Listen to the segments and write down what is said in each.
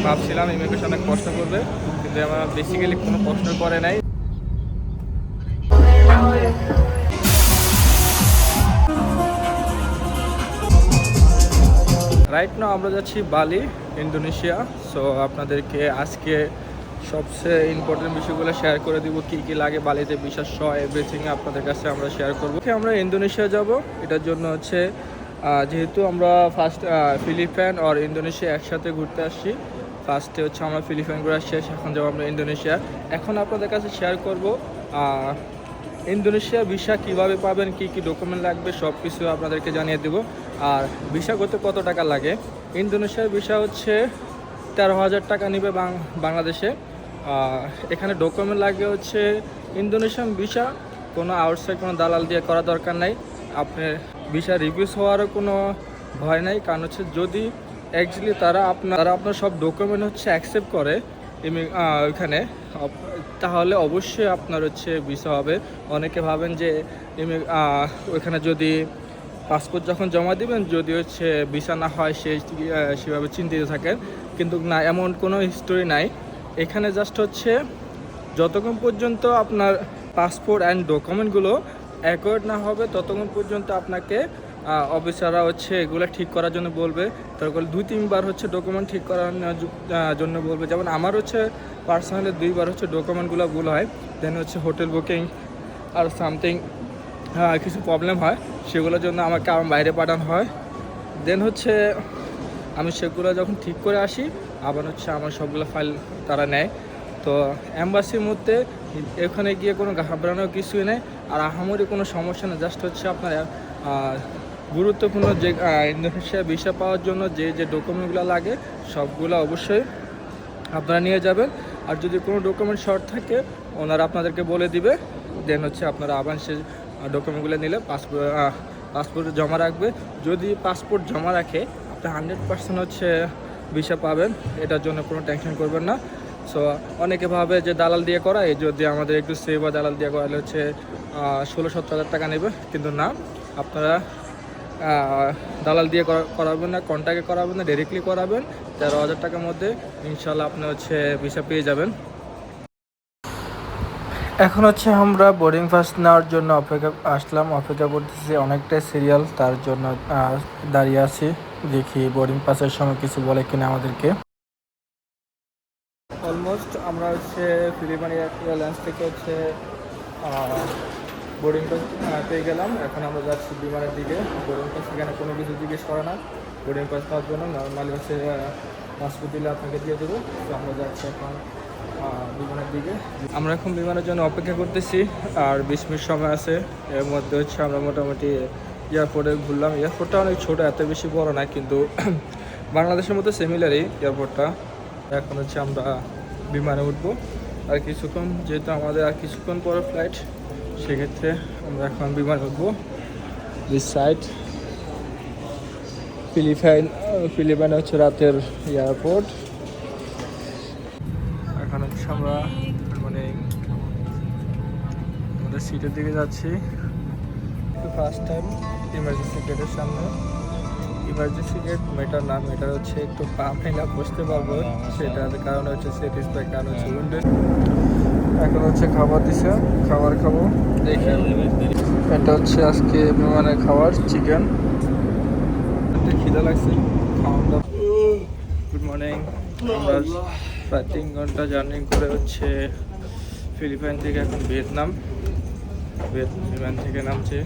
ভাবছিলাম ইমিগ্রেশন অনেক কষ্ট করবে, কিন্তু আমার বেসিক্যালি কোনো প্রশ্ন করে নাই। রাইট নাও আমরা যাচ্ছি বালি, ইন্দোনেশিয়া। সো আপনাদেরকে আজকে সবচেয়ে ইম্পর্টেন্ট বিষয়গুলো শেয়ার করে দিব, কী কী লাগে বালিতে, বিশ্বাস সহ এভরিথিং আপনাদের কাছে আমরা শেয়ার করবো। আমরা ইন্দোনেশিয়া যাব, এটার জন্য হচ্ছে যেহেতু আমরা ফার্স্ট ফিলিপাইন আর ইন্দোনেশিয়া একসাথে ঘুরতে আসছি, ফার্স্টে হচ্ছে আমরা ফিলিপাইন ঘুরে শেষ, এখন যাবো আমরা ইন্দোনেশিয়া। এখন আপনাদের কাছে শেয়ার করব ইন্দোনেশিয়া ভিসা কিভাবে পাবেন, কি কি ডকুমেন্ট লাগবে সব কিছু আপনাদেরকে জানিয়ে দেব। আর ভিসা করতে কত টাকা লাগে। ইন্দোনেশিয়ার ভিসা হচ্ছে 13,000 টাকা নেবে বাংলাদেশে। এখানে ডকুমেন্ট লাগে হচ্ছে ইন্দোনেশিয়ান ভিসা, কোনো আউটসাইড কোনো দালাল দিয়ে করা দরকার নাই। আপনার ভিসা রিভিউজ হওয়ারও কোনো ভয় নাই, কারণ হচ্ছে যদি অ্যাকচুয়ালি তারা আপনার সব ডকুমেন্ট হচ্ছে অ্যাকসেপ্ট করে ওইখানে, তাহলে অবশ্যই আপনার হচ্ছে ভিসা হবে। অনেকে ভাবেন যে ওইখানে যদি পাসপোর্ট যখন জমা দিবেন যদি হচ্ছে ভিসা না হয় সেভাবে চিন্তিত থাকেন, কিন্তু না, এমন কোনো হিস্টোরি নাই। এখানে জাস্ট হচ্ছে যতক্ষণ পর্যন্ত আপনার পাসপোর্ট অ্যান্ড ডকুমেন্টগুলো অ্যাকোয়ার্ড না হবে ততক্ষণ পর্যন্ত আপনাকে অফিসাররা হচ্ছে এগুলো ঠিক করার জন্য বলবে। তারপর 2-3 বার হচ্ছে ডকুমেন্ট ঠিক করার জন্য বলবে। যেমন আমার হচ্ছে পার্সোনালি 2 বার হচ্ছে ডকুমেন্টগুলো ভুল হয়, দেন হচ্ছে হোটেল বুকিং আর সামথিং কিছু প্রবলেম হয়, সেগুলোর জন্য আমাকে আমার বাইরে পাঠানো হয়। দেন হচ্ছে আমি সেগুলো যখন ঠিক করে আসি, আবার হচ্ছে আমার সবগুলো ফাইল তারা নেয়। তো অ্যাম্বাসির মধ্যে এখানে গিয়ে কোনো ঘাবড়ানোর কিছুই নেই, আর আহামরি কোনো সমস্যা নেই। জাস্ট হচ্ছে আপনার গুরুত্বপূর্ণ যে ইন্দোনেশিয়া ভিসা পাওয়ার জন্য যে ডকুমেন্টগুলো লাগে সবগুলো অবশ্যই আপনারা নিয়ে যাবেন। আর যদি কোনো ডকুমেন্ট শর্ট থাকে ওনারা আপনাদেরকে বলে দিবে, দেন হচ্ছে আপনারা আবার সে ডকুমেন্টগুলো নিলে পাসপোর্ট জমা রাখবে। যদি পাসপোর্ট জমা রাখে আপনি 100% হচ্ছে ভিসা পাবেন, এটার জন্য কোনো টেনশন করবেন না। সো অনেকে ভাবে যে দালাল দিয়ে করায়, যদি আমাদের একটু সেভ বা দালাল দিয়ে করালে হচ্ছে 16-17 হাজার টাকা নেবে, কিন্তু না, আপনারা দালাল দিয়ে করাবেন না, কন্ট্যাক্টে করাবেন না, ডাইরেক্টলি করাবেন। 13,000 টাকার মধ্যে ইনশাল্লাহ আপনি হচ্ছে ভিসা পেয়ে যাবেন। এখন হচ্ছে আমরা বোর্ডিং পাস নেওয়ার জন্য অপেক্ষা করতেছি, অনেকটাই সিরিয়াল, তার জন্য দাঁড়িয়ে আছি। দেখি বোর্ডিং পাসের সময় কিছু বলে কিনা আমাদেরকে। অলমোস্ট আমরা হচ্ছে ফিলিপাইন এয়ারলাইন্স থেকে হচ্ছে বোর্ডিং পাস পেয়ে গেলাম। এখন আমরা যাচ্ছি বিমানের দিকে। বোর্ডিং পাস এখানে কোনো কিছু জিজ্ঞেস করে না, বোর্ডিং পাস পাওয়ার জন্য নর্মালি হচ্ছে পাসপোর্ট দিলে আপনাকে দিয়ে দেবো। তো আমরা যাচ্ছি এখন বিমানের দিকে। আমরা এখন বিমানের জন্য অপেক্ষা করতেছি, আর 20 মিনিট সময় আছে। এর মধ্যে হচ্ছে আমরা মোটামুটি এয়ারপোর্টে ঘুরলাম। এয়ারপোর্টটা অনেক ছোটো, এত বেশি বড় না, কিন্তু বাংলাদেশের মতো সিমিলারই এয়ারপোর্টটা। এখন হচ্ছে আমরা বিমানে উঠবো আর কিছুক্ষণ, যেহেতু আমাদের আর কিছুক্ষণ পরে ফ্লাইট, সেক্ষেত্রে আমরা এখন বিমানে উঠবো। দিস সাইড ফিলিপাইন হচ্ছে রাতের এয়ারপোর্ট। এখন হচ্ছে আমরা মানে আমাদের সিটের দিকে যাচ্ছি। ফার্স্ট টাইম ইমার্জেন্সি গেটের সামনে। ইমার্জেন্সি গেট মেটার না, মেটার হচ্ছে একটু পা ফেলা বসতে পারবো, সেটার কারণ হচ্ছে স্যাটিসফাই, কারণ হচ্ছে উইন্ডো। এখন হচ্ছে খাবার দিছে, খাবার খাবো। দেখি এটা হচ্ছে আজকে বিমানের খাবার, চিকেন। খিদা লাগছে, খাওয়া দাওয়া। Good morning. আমরা প্রায় 3 ঘন্টা জার্নি করে হচ্ছে ফিলিপাইন থেকে এখন ভিয়েতনাম বিমান থেকে নামছে।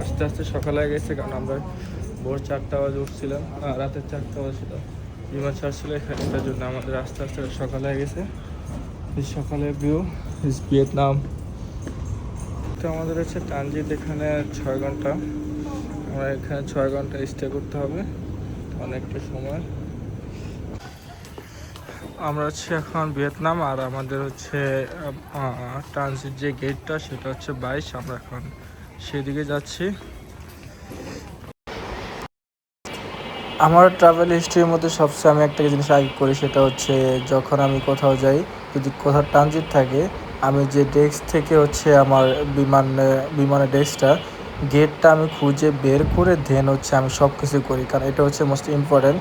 আস্তে আস্তে সকাল হয়ে গেছে, কারণ আমরা ভোর 4টা বাজে উঠছিলাম, রাতের 4টা বাজে বিমান ছাড়ছিল এখানে, এটার জন্য আমাদের আস্তে আস্তে সকাল হয়ে গেছে। সকালের ভিউ ভিয়েতনাম। তো আমাদের হচ্ছে ট্রানজিট এখানে 6 ঘন্টা, আমরা এখানে 6 ঘন্টা স্টে করতে হবে, অনেকটা সময়। আমরা হচ্ছে এখন ভিয়েতনাম, আর আমাদের হচ্ছে ট্রানজিট যে গেটটা সেটা হচ্ছে 22, আমরা এখন সেদিকে যাচ্ছি। আমার ট্রাভেল হিস্ট্রির মধ্যে সবচেয়ে আমি একটা জিনিস আগে করি, সেটা হচ্ছে যখন আমি কোথাও যাই, যদি কোথাও ট্রানজিট থাকে, আমি যে ডেস্ক থেকে হচ্ছে আমার বিমানের ডেস্কটা গেটটা আমি খুঁজে বের করে দেন হচ্ছে আমি সব কিছু করি, কারণ এটা হচ্ছে মোস্ট ইম্পর্ট্যান্ট।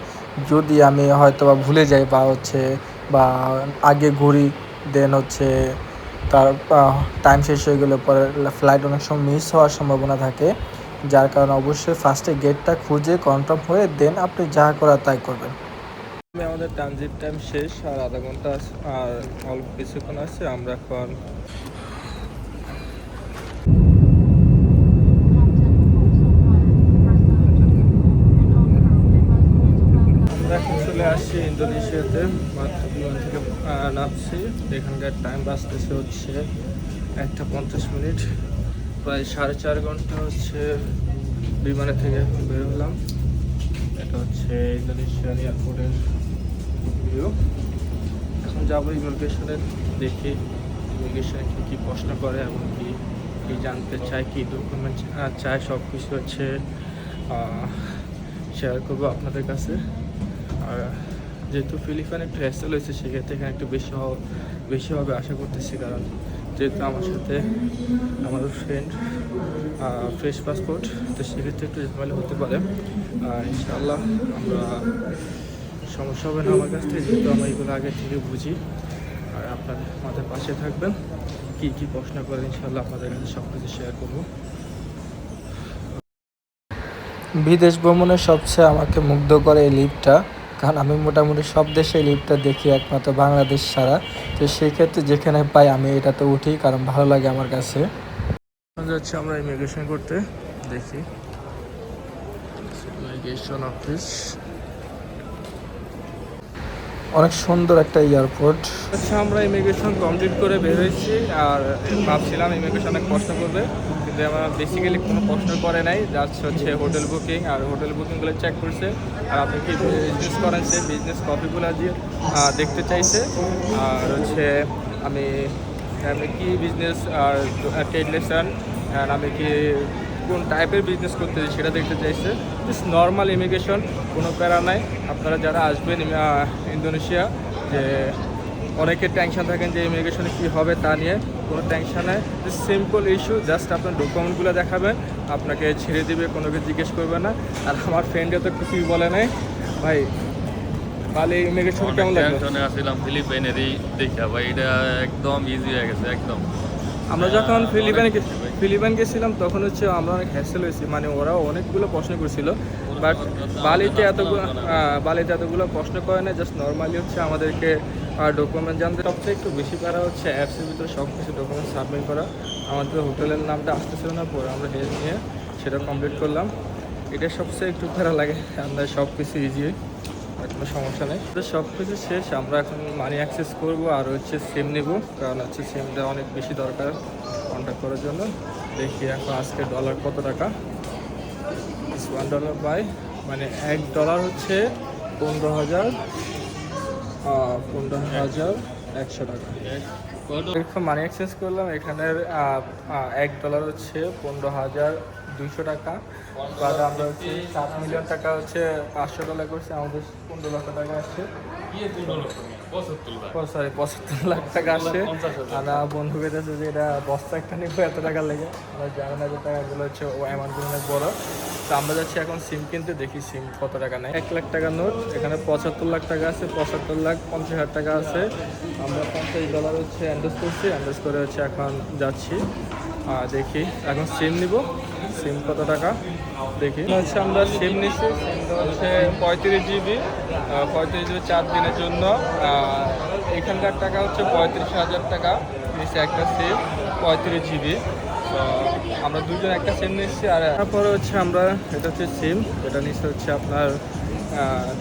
যদি আমি হয়তো বা ভুলে যাই বা আগে ঘুরি, দেন তার টাইম শেষ হয়ে গেলে পরে ফ্লাইট অনেক সময় মিস হওয়ার সম্ভাবনা থাকে। যার কারণে অবশ্যই ফার্স্টে গেটটা খুঁজে কনফার্ম হয়ে দেন আপনি যা করার তাই করবেন। আমাদের ট্রানজিট টাইম শেষ, আর আধা ঘন্টা আর অল্প কিছুক্ষণ আছে। আমরা এখন চলে আসছি ইন্দোনেশিয়াতে, মাত্র বিমান থেকে নামছি। এখানকার টাইম বাঁচতেছে 1:50, প্রায় 4.5 ঘন্টা বিমানে থেকে বের হলাম। এটা ইন্দোনেশিয়ান এয়ারপোর্টের ভিউ। এখন যাবো ইমিগ্রেশনে, দেখি ইমিগ্রেশনে কী প্রশ্ন করে এবং কি জানতে চায়, কী ডকুমেন্ট চায়, সব কিছু শেয়ার করবো আপনাদের কাছে। আর যেহেতু ফিলিপাইনে একটু হ্যাসেল হয়েছে, সেক্ষেত্রে এখানে একটু বেশি হবে আশা করতেছি। কারণ যেহেতু আমার সাথে আমার ফ্রেন্ড ফ্রেশ পাসপোর্ট, তো সেক্ষেত্রে একটু ঝামেলা হতে পারে। ইনশাআল্লাহ আমরা সমস্যা হবে না আমার কাছ থেকে, যেহেতু আমরা এগুলো আগে থেকে বুঝি। আর আপনার আমাদের পাশে থাকবেন, কী প্রশ্ন করেন ইনশাআল্লাহ আপনাদের কাছে সব কিছু শেয়ার করবো। বিদেশ ভ্রমণের সবচেয়ে আমাকে মুগ্ধ করে এই লিফটটা, কারণ আমি মোটামুটি সব দেশে এই লিফটটা দেখি, একমাত্র বাংলাদেশ ছাড়া। তো সেই ক্ষেত্রে যেখানে পাই আমি এটাতে উঠি, কারণ ভালো লাগে আমার কাছে। যাচ্ছি আমরা ইমিগ্রেশন করতে, দেখি ইমিগ্রেশন অফিস। অনেক সুন্দর একটা এয়ারপোর্ট। আমরা ইমিগ্রেশন কমপ্লিট করে বের হয়েছি, আর ভাবছিলাম ইমিগ্রেশন অনেক প্রশ্ন করবে, কিন্তু আমরা বেসিক্যালি কোনো প্রশ্ন করে নাই। জাস্ট হোটেল বুকিং, আর হোটেল বুকিংগুলো চেক করছে, আর আপনি কি বিজনেস করেন সেই বিজনেস কপিগুলো দিয়ে দেখতে চাইছে। আর আমি কি বিজনেস আর ট্রেড লেসন, আর আমি কি কোন টাইপের বিজনেস করতে চাই সেটা দেখতে চাইছে। জাস্ট নর্মাল ইমিগ্রেশন, কোনো প্যারা নাই। আপনারা যারা আসবেন ইন্দোনেশিয়া, যে অনেকে টেনশন থাকেন যে ইমিগ্রেশনে কী হবে তা নিয়ে, কোনো টেনশন নেই। জাস্ট সিম্পল ইস্যু, জাস্ট আপনার ডকুমেন্টগুলো দেখাবেন, আপনাকে ছেড়ে দিবে, কোনো কিছু জিজ্ঞেস করবে না। আর আমার ফ্রেন্ডে তো কিছুই বলে নাই। ভাই বালি ইমিগ্রেশন কেমন লাগে? টেনশনে আসছিলাম ফিলিপাইনেরই দেখা, ভাই এটা একদম ইজি হয়ে গেছে একদম। আমরা যখন ফিলিপাইন গেছিলাম তখন আমরা অনেক হ্যাসেল হয়েছি, মানে ওরাও অনেকগুলো প্রশ্ন করছিল। বাট বালিতে এতগুলো প্রশ্ন করে না, জাস্ট নর্মালি আমাদেরকে ডকুমেন্ট জানতে। সবচেয়ে একটু বেশি প্যারা অ্যাপসের ভিতরে সব কিছু ডকুমেন্ট সাবমিট করা। আমাদের হোটেলের নামটা আসতেছিল না, পরে আমরা হেল্প নিয়ে সেটা কমপ্লিট করলাম। এটা সবচেয়ে একটু প্যারা লাগে, আমরা সব কিছু ইজি, কোনো সমস্যা নেই। তো সব কিছু শেষ, আমরা এখন মানি অ্যাক্সেস করব, আর সিম নেব, কারণ সিমটা অনেক বেশি দরকার কন্ট্যাক্ট করার জন্য। দেখি এখন আজকে ডলার কত টাকা। $1 বাই, মানে $1 $15,100 টাকা। মানি এক্সচেঞ্জ করলাম, এখানের $1 $15,200 টাকা। বাদে আমরা 7 মিলিয়ন টাকা $500 করছি, আমাদের 15 লক্ষ টাকা আসছে। সরি 75 লাখ টাকা আসছে। আমরা বন্ধু কেটেছে যে এটা বস্তা একটা নিবো এত টাকা লেগে, আমরা জানি না যে টাকাগুলো ও অ্যামাউন্টগুলো অনেক বড়। তো আমরা যাচ্ছি এখন সিম কিনতে, দেখি সিম কত টাকা নেয়। 1 লাখ টাকার নোট, এখানে 75 লাখ টাকা আছে, 75,50,000 টাকা আছে। আমরা $50 অ্যান্ডোজ করছি, অ্যান্ডোজ করে এখন যাচ্ছি। দেখি এখন সিম নিব, সিম কত টাকা দেখি। আমরা সিম নিচ্ছি, সিমটা 35 জিবি 4 দিনের জন্য। এখানকার টাকা 35,000 টাকা নিচ্ছে একটা সিম, 35 জিবি। তো আমরা দুজন একটা সিম নিচ্ছি। আর তারপরে আমরা এটা সিম, এটা নিচ্ছে আপনার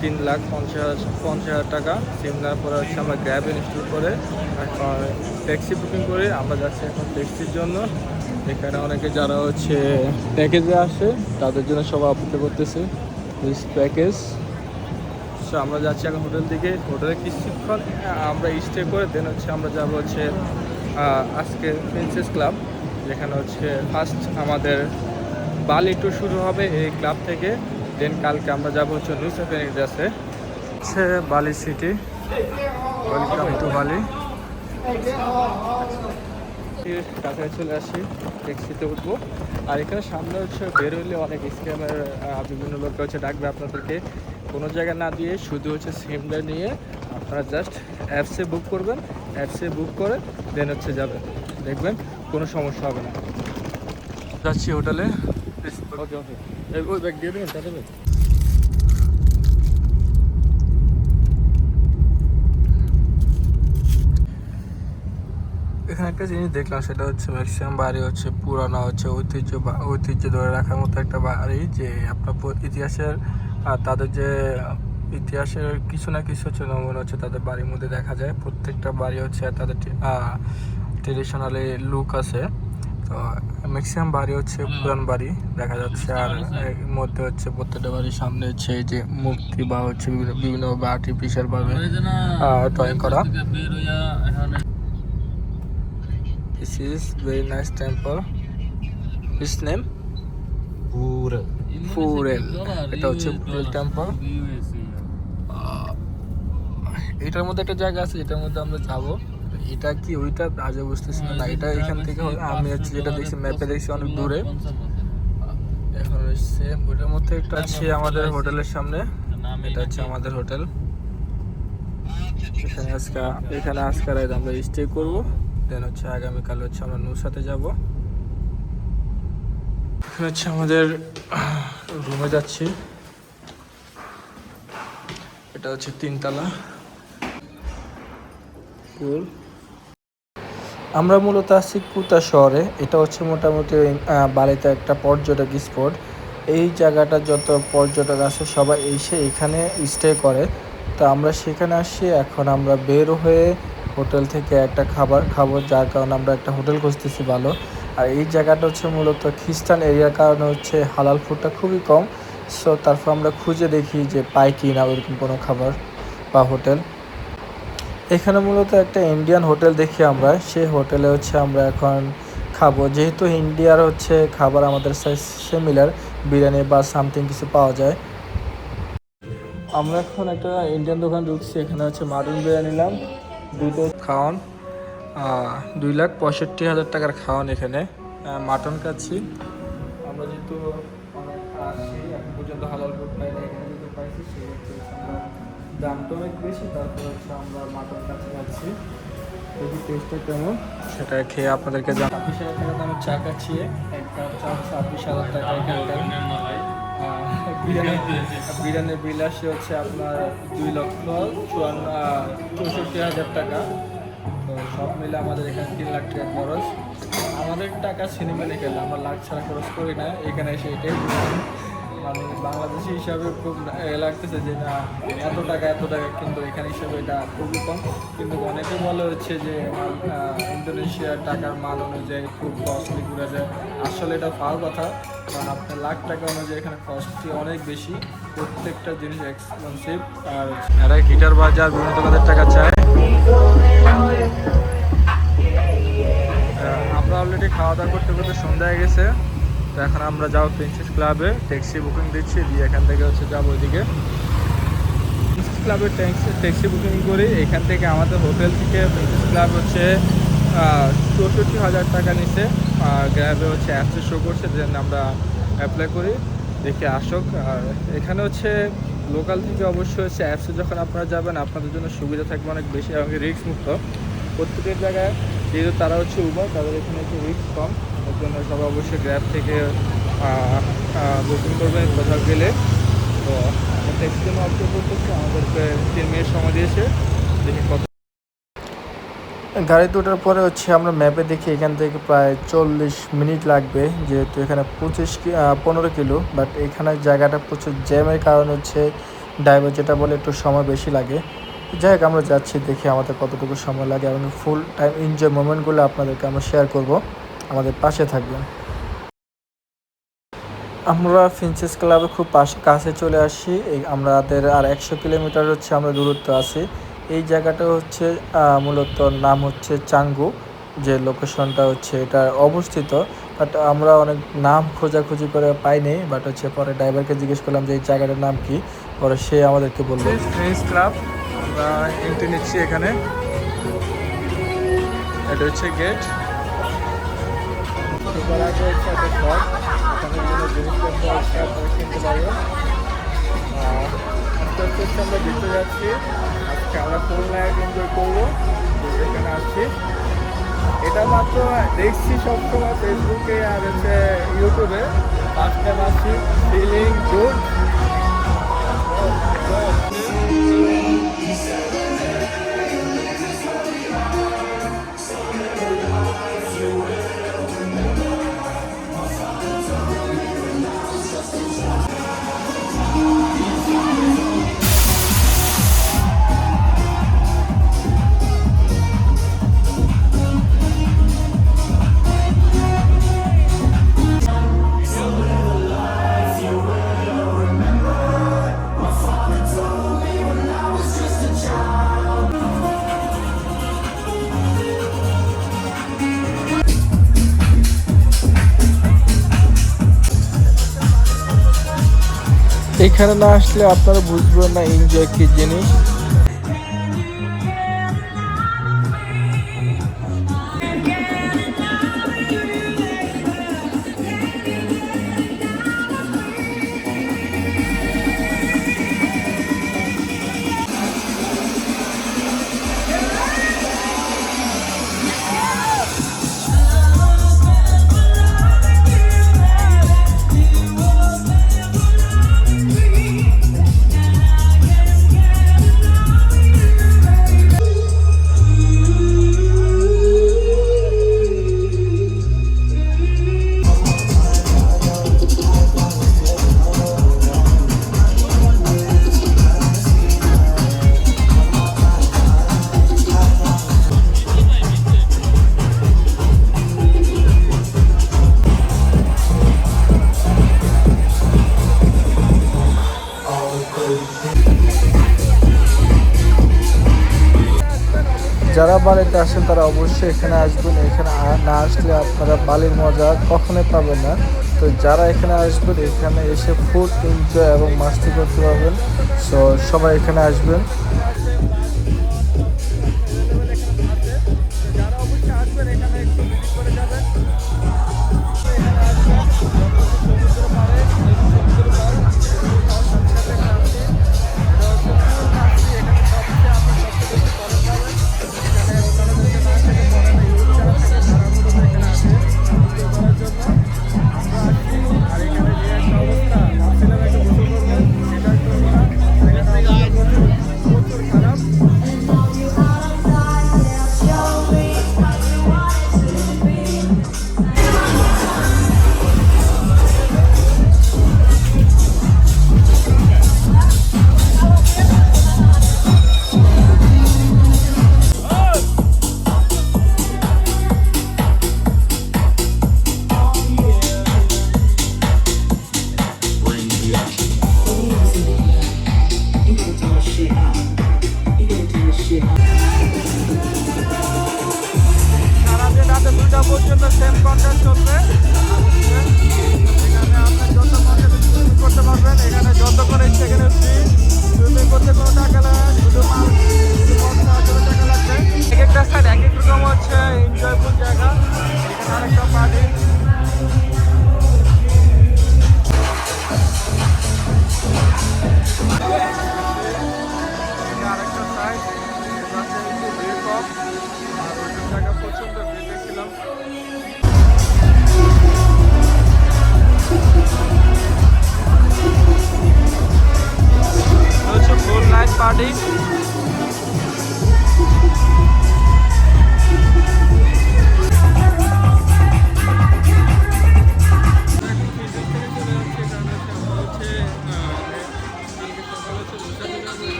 3,50,000 টাকা। সিম নেওয়ার পরে আমরা গ্র্যাব ইনস্টল করে এখন ট্যাক্সি বুকিং করে আমরা যাচ্ছি এখন ট্যাক্সির জন্য। এখানে অনেকে যারা প্যাকেজে আসে তাদের জন্য সবাই অপেক্ষা করতেছে প্যাকেজ। সো আমরা যাচ্ছি এখন হোটেল দিকে। হোটেলে কিছুক্ষণ আমরা স্টে করে দেন আমরা যাবো আজকে প্রিন্সেস ক্লাব, যেখানে ফার্স্ট আমাদের বালি ট্যুর শুরু হবে এই ক্লাব থেকে। দেন কালকে আমরা যাবো নুসা পেনিনসুলাতে, বালি সিটি। ওয়েলকাম টু বালি। কাছে চলে আসি, ট্যাক্সিতে উঠবো। আর এখানে সামনে বের হইলে অনেক স্ক্যামের বিভিন্ন লোক ডাকবে আপনাদেরকে কোনো জায়গায় না দিয়ে শুধু হচ্ছে সিমটা নিয়ে আপনারা জাস্ট অ্যাপসে বুক করবেন, অ্যাপসে বুক করে দেন হচ্ছে যাবেন, দেখবেন কোনো সমস্যা হবে না। যাচ্ছি হোটেলে। ওকে ওকে, ওই ব্যাগ দিয়ে দেবেন তাহলে। এখানে একটা জিনিস দেখলাম, সেটা হচ্ছে ম্যাক্সিমাম বাড়ি হচ্ছে পুরানো হচ্ছে ঐতিহ্য ধরে রাখার মতো একটা বাড়ি, যে আপনার ইতিহাসের তাদের যে ইতিহাসের কিছু না কিছু হচ্ছে নমুনা হচ্ছে তাদের বাড়ির মধ্যে দেখা যায়। প্রত্যেকটা বাড়ি হচ্ছে তাদের ট্রেডিশনালি লুক আছে। তো ম্যাক্সিমাম বাড়ি হচ্ছে পুরান বাড়ি দেখা যাচ্ছে। আর এর মধ্যে হচ্ছে প্রত্যেকটা বাড়ির সামনে হচ্ছে এই যে মূর্তি বা হচ্ছে বিভিন্ন আর্টিফিশিয়াল ভাবে ড্রয়িং করা। This is very nice temple. His name? Purel. এটা হচ্ছে পুরেল টেম্পল। এটার মধ্যে একটা জায়গা আছে যেটার মধ্যে আমরা যাবো। এটা কি ওইটা আজও বুঝতেছি না। এটা এখান থেকে আমি হচ্ছে যেটা দেখছি ম্যাপে দেখছি অনেক দূরে। এখন হচ্ছে ওইটার মধ্যে একটা আছে আমাদের হোটেলের সামনে। এটা হচ্ছে আমাদের হোটেল। এখানে আজকে রাত আমরা স্টে করবো। দেন হচ্ছে আগামীকাল হচ্ছে আমরা নুসাতে যাব। এখানে হচ্ছে আমাদের রুমে যাচ্ছি। এটা হচ্ছে 3 তলা পুল। আমরা মূলত আছি কুতা শহরে। এটা হচ্ছে মোটামুটি বালিতে একটা পর্যটক স্পট। এই জায়গাটা যত পর্যটক আছে সবাই এসে এখানে স্টে করে। তো আমরা সেখানে আসি। এখন আমরা বের হয়ে হোটেল থেকে একটা খাবার খাবো, যার কারণে আমরা একটা হোটেল খুঁজতেছি ভালো। আর এই জায়গাটা হচ্ছে মূলত খ্রিস্টান এরিয়ার কারণে হচ্ছে হালাল ফুডটা খুবই কম। সো তারপর আমরা খুঁজে দেখি যে পাই কি না ওইরকম কোনো খাবার বা হোটেল। এখানে মূলত একটা ইন্ডিয়ান হোটেল দেখি আমরা, সেই হোটেলে হচ্ছে আমরা এখন খাবো। যেহেতু ইন্ডিয়ার হচ্ছে খাবার আমাদের সিমিলার, বিরিয়ানি বা সামথিং কিছু পাওয়া যায়। আমরা এখন একটা ইন্ডিয়ান দোকান ঢুকছি। এখানে হচ্ছে মাটন বিরিয়ানি নিলাম, দুটো খাওয়ান, 2,65,000 টাকার খাওয়ান। এখানে মাটন খাচ্ছি আমরা, যেহেতু অনেক আসি এখন পর্যন্ত হালাল ফুড পাই না, এখানে যেহেতু পাইছি সেক্ষেত্রে আমরা দামটা অনেক বেশি, তারপর হচ্ছে আমরা মাটন কাছে যাচ্ছি। দেখি টেস্টটা কেমন সেটা খেয়ে আপনাদেরকে 26,000 টাকা দামের চা খাচ্ছি। একটা চা 26,000 টাকা। এখানকার বিরিয়ানির বিল আসে হচ্ছে আপনার 2,64,000 টাকা। তো সব মিলে আমাদের এখানে 3 লাখ টাকা খরচ। আমাদের টাকা সিনেমেলে খেলে আমরা লাখ ছাড়া খরচ করি না। এখানে এসে এটাই মানে বাংলাদেশি হিসাবে খুব লাগতেছে যে না এত টাকা, কিন্তু এখানে হিসাবে এটা খুবই কম। কিন্তু অনেকে বলে হচ্ছে যে ইন্দোনেশিয়ার টাকার মান অনুযায়ী খুব কস্টলি ঘুরে যায়। আসলে এটা ফাল কথা, কারণ আপনার লাখ টাকা অনুযায়ী এখানে কস্টলি অনেক বেশি, প্রত্যেকটা জিনিস এক্সপেন্সিভ। আর এরা গিটার বাজার বিভিন্ন দোকানের টাকা চায়। আমরা অলরেডি খাওয়া দাওয়া করতে করতে সন্ধ্যা হয়ে গেছে। তো এখন আমরা যাবো প্রিন্সেস ক্লাবে, ট্যাক্সি বুকিং দিচ্ছি, দিয়ে এখান থেকে হচ্ছে যাবো ওইদিকে। প্রিন্সেস ক্লাবে ট্যাক্সি বুকিং করি। এখান থেকে আমাদের হোটেল থেকে প্রিন্সেস ক্লাব হচ্ছে 64,000 টাকা নিচ্ছে। গ্র্যাবে হচ্ছে অ্যাপসে শো করছে, দেন আমরা অ্যাপ্লাই করি, দেখে আসুক। আর এখানে হচ্ছে লোকাল থেকে অবশ্যই হচ্ছে অ্যাপসে যখন আপনারা যাবেন আপনাদের জন্য সুবিধা থাকবে অনেক বেশি এবং রিস্ক মুক্ত। প্রত্যেকের জায়গায় যেহেতু তারা হচ্ছে উবার, তাদের এখানে একটু রিস্ক কম, ওর জন্য সবাই অবশ্যই গ্র্যাব থেকে বুকিং করবেন কোথাও গেলে। তো ট্যাক্সির জন্য অপেক্ষা করতেছে, আমাদেরকে 3 মিনিট সময় দিয়েছে, দেখি কত। গাড়িতে ওঠার পরে হচ্ছে আমরা ম্যাপে দেখি এখান থেকে প্রায় 40 মিনিট লাগবে, যেহেতু এখানে 15 কিলো। বাট এখানে জায়গাটা প্রচুর জ্যামের কারণ হচ্ছে ড্রাইভার যেটা বলে একটু সময় বেশি লাগে। যাই হোক আমরা যাচ্ছি, দেখি আমাদের কতটুকু সময় লাগে এবং ফুল টাইম এনজয় মোমেন্টগুলো আপনাদেরকে আমরা শেয়ার করব। আমাদের পাশে থাকবেন। আমরা প্রিন্সেস ক্লাবে খুব কাছে চলে আসি। আমাদের আর 100 কিলোমিটার হচ্ছে আমরা দূরত্ব আছি। এই জায়গাটা হচ্ছে মূলত নাম হচ্ছে চাঙ্গু, যে লোকেশনটা হচ্ছে এটা অবস্থিত। বাট আমরা অনেক নাম খোঁজাখুঁজি করে পাইনি। বাট হচ্ছে পরে ড্রাইভারকে জিজ্ঞেস করলাম যে এই জায়গাটার নাম কি, পরে সে আমাদেরকে বললো প্রিন্স ক্লাব। আমরা এন্ট্রি নিচ্ছি এখানে, এটা হচ্ছে গেট। ঢোকার আগে হচ্ছে একটা শপ, এখানে বিভিন্ন জিনিসপত্র আছে আপনারা কিনতে পারবেন। আস্তে আস্তে আস্তে আমরা ভিতরে যাচ্ছি। আজকে আমরা ফুল নাইট এনজয় করবো, তো এখানে আসছি। এটা মাত্র দেখছি সবসময় ফেসবুকে আর হচ্ছে ইউটিউবে, ফার্স্ট টাইম আসছি, ফিলিং গুড। এখানে না আসলে আপনারা বুঝবেন না এনজয় কি জিনিস। যারা বালিতে আসেন তারা অবশ্যই এখানে আসবেন। এখানে না আসলে আপনারা বালির মজা কখনোই পাবেন না। তো যারা এখানে আসবেন এখানে এসে ফুল এনজয় এবং মাস্তি করতে পারবেন। সো সবাই এখানে আসবেন। পর্যন্ত সেম কন্টেন্ট চলবে। এখানে আপনার যত কন্টেন্ট শুটিং করতে পারবেন। এখানে যত করে ইচ্ছে এখানে ফ্রি, শুটিং করতে কোনো টাকা লাগে না, শুধু টাকা লাগবে। এক একটা সাইড এক এক রকম হচ্ছে এনজয়ফুল জায়গা। এখানে আরেকটা পার্টি, আরেকটা সাইড একটু ভিড় কম, আর ওইসব জায়গা প্রচন্ড ভিড় দেখছিলাম। হচ্ছে ফুল নাইট পার্টি।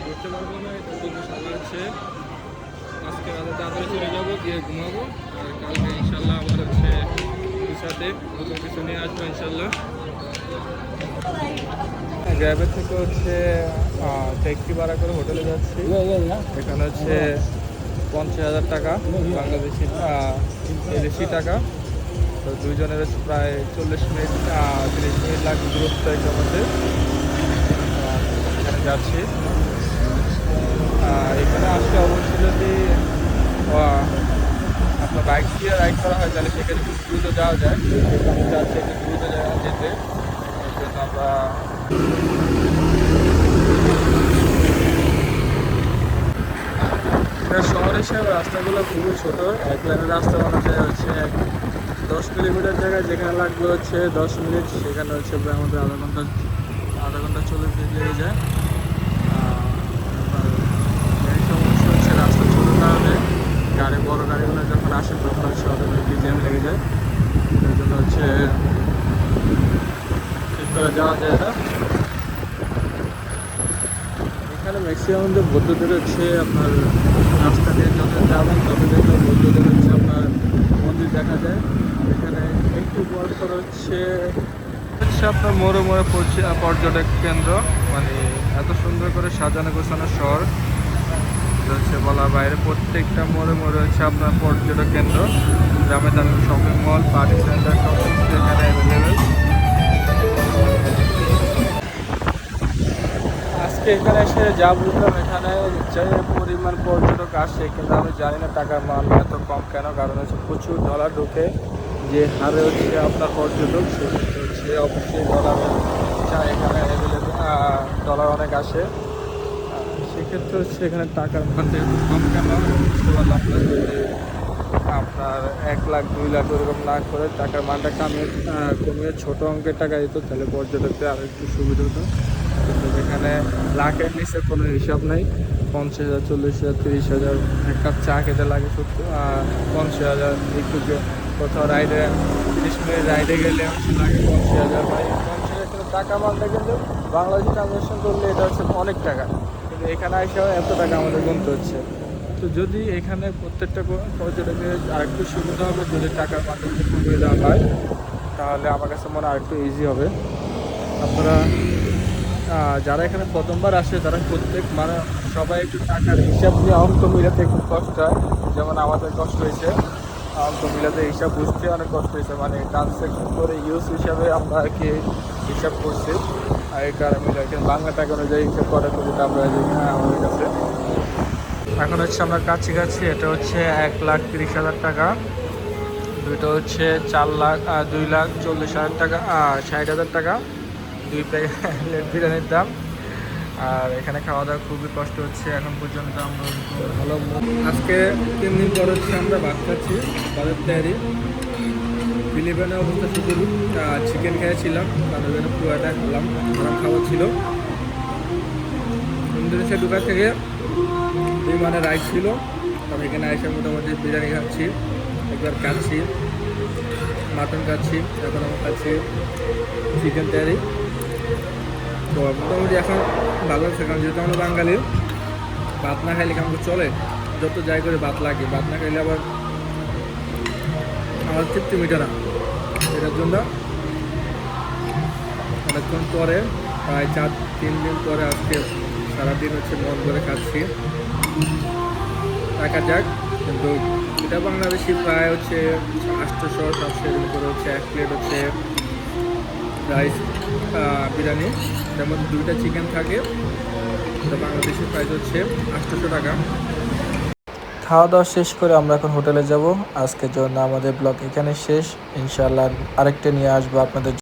ঘুরতে পারবো না, এটার জন্য সবাই হচ্ছে আজকে রাতে তাড়াতাড়ি চলে যাবো, গিয়ে ঘুমাবো। আর কালকে ইনশাল্লাহ আবার হচ্ছে সাথে নতুন কিছু নিয়ে আসবো ইনশাল্লাহ। গ্র্যাবের থেকে হচ্ছে ট্যাক্সি ভাড়া করে হোটেলে যাচ্ছি। এখানে হচ্ছে 50,000 টাকা বাংলাদেশি, বিদেশি টাকা। তো দুইজনের হচ্ছে প্রায় 40 মিনিট 30 মিনিট লাগবে দূরত্ব আমাদের। এখানে যাচ্ছি। এখানে আসলে অবশ্যই যদি বাইক দিয়ে রাইড করা হয় তাহলে সেক্ষেত্রে খুব দ্রুত যাওয়া যায়, কিন্তু আমি চাচ্ছি একটু দ্রুত যেতে। এই জন্য আমরা শহর হিসাবে রাস্তাগুলো খুবই ছোট। এক লাইনের রাস্তা বানাতে হচ্ছে 10 কিলোমিটার জায়গায় যেখানে লাগবে হচ্ছে 10 মিনিট, সেখানে হচ্ছে প্রায় আমাদের আধা ঘন্টা 40 মিনিট লেগে যায়। আর এই সমস্যা হচ্ছে রাস্তা ছোট কারণে বড় গাড়িগুলো যখন আসে তখন হচ্ছে অটোমেটিক জ্যাম লেগে যায়। এই জন্য হচ্ছে ঠিক করে যাওয়া যায় না। এখানে ম্যাক্সিমাম যে বৌদ্ধদের হচ্ছে আপনার রাস্তা দিয়ে যত যাবেন তত দেখলে বৌদ্ধদের হচ্ছে আপনার মন্দির দেখা যায়। এখানে একটু পর পর হচ্ছে আপনার মোড়ে মোড়ে পর্যটক কেন্দ্র, মানে এত সুন্দর করে সাজানো গোছানো শহর হচ্ছে বলা বাইরে। প্রত্যেকটা মোড়ে মোড়ে হচ্ছে আপনার পর্যটক কেন্দ্র, গ্রামে দামি শপিং মল, পার্টি সেন্টার সব কিছু এখানে অ্যাভেলেবেল। আজকে এখানে এসে যা বুঝলাম, এখানে যে পরিমাণ পর্যটক আসে কিন্তু আমি জানি না টাকার মান এত কম কেন। কারণ হচ্ছে প্রচুর ডলার ঢোকে, যে হারে হচ্ছে আপনার পর্যটক সেক্ষেত্রে হচ্ছে অবশ্যই ডলারের চাই এখানে অ্যাভেলেবেল, ডলার অনেক আসে। সেক্ষেত্রে হচ্ছে এখানে টাকার মানটা একটু কম কেন বুঝতে পারলাম না। যদি আপনার 1 লাখ 2 লাখ ওরকম না করে টাকার মানটা কমিয়ে ছোট অঙ্কের টাকা দিত তাহলে পর্যটকদের আরও একটু সুবিধা হতো। কিন্তু এখানে লাখের নিচে কোনো হিসাব নেই। 50,000, 40,000, 30,000 এক কাপ চা খেতে লাগে 50,000। একটু কোথাও রাইডে 30 মিনিট রাইডে গেলে হচ্ছে লাগে 50,000। ভাই 50,000 কিন্তু টাকা মানটা কিন্তু বাংলাদেশে ট্রানজ্যাকশন করলে এটা হচ্ছে অনেক টাকা, কিন্তু এখানে এসেও এত টাকা আমাদের গুনতে হচ্ছে। তো যদি এখানে প্রত্যেকটা পর্যটকের আরেকটু সুবিধা হবে, যদি টাকার মানটা একটু কমিয়ে দেওয়া হয় তাহলে আমার কাছে মনে হয় আরেকটু ইজি হবে। আপনারা যারা এখানে প্রথমবার আসে তারা মানে সবাই একটু টাকার হিসাব নিয়ে অঙ্ক মিলাতে খুব কষ্ট হয়, যেমন আমাদের কষ্ট হয়েছে। অঙ্ক মিলাতে হিসাব বুঝতে অনেক কষ্ট হয়েছে, মানে ট্রান্সেকশন করে ইউজ হিসাবে আমরা আর কি হিসাব করছি। আর এই কারণে বাংলা টাকা অনুযায়ী হিসাব করার যেটা আমরা আমাদের কাছে এখন হচ্ছে আমরা কাছাকাছি। এটা হচ্ছে 1,30,000 টাকা, দুইটা হচ্ছে 2,40,000 টাকা, 60,000 টাকা 2 প্লেট বিরিয়ানির দাম। আর এখানে খাওয়া দাওয়া খুবই কষ্ট হচ্ছে এখন পর্যন্ত। আমরা ভালো আজকে 3 দিন পর হচ্ছে আমরা ভাত খাচ্ছি, ভাতের তৈরি। ফিলিপাইনের অবস্থা শুধু চিকেন খেয়েছিলাম, তাদের জন্য পুরাটা খেলাম, খারাপ খাওয়া ছিল। ইন্দোনেশিয়া ঢোকার থেকে বিমানে রাইড ছিল, তবে এখানে এসে মোটামুটি বিরিয়ানি খাচ্ছি, একবার খাচ্ছি মাটন খাচ্ছি, এখন আমরা খাচ্ছি চিকেন তৈরি। তো মোটামুটি এখন ভালো লাগছে, কারণ যেহেতু আমরা বাঙালি ভাত না খাইলে আমাকে চলে, যত যাই করে ভাত লাগে, ভাত না খাইলে আবার আমার তৃপ্তি মিটে না। এটার জন্য অনেকক্ষণ পরে প্রায় 3 দিন পরে আজকে সারাদিন হচ্ছে মন করে খাচ্ছি। দেখা যাক, কিন্তু এটা বাংলাদেশি প্রায় হচ্ছে 800-700 এরকম করে হচ্ছে 1 প্লেট হচ্ছে রাইস বিরিয়ানি, যেমন 2টা চিকেন থাকে। এটা বাংলাদেশি প্রাইস হচ্ছে 800 টাকা। খাওয়া দাওয়া শেষ করে আমরা এখন হোটেলে যাব। আজকের জন্য আমাদের ব্লগ এখানে শেষ। ইনশাআল্লাহ আরেকটা নিয়ে আসবো আপনাদের।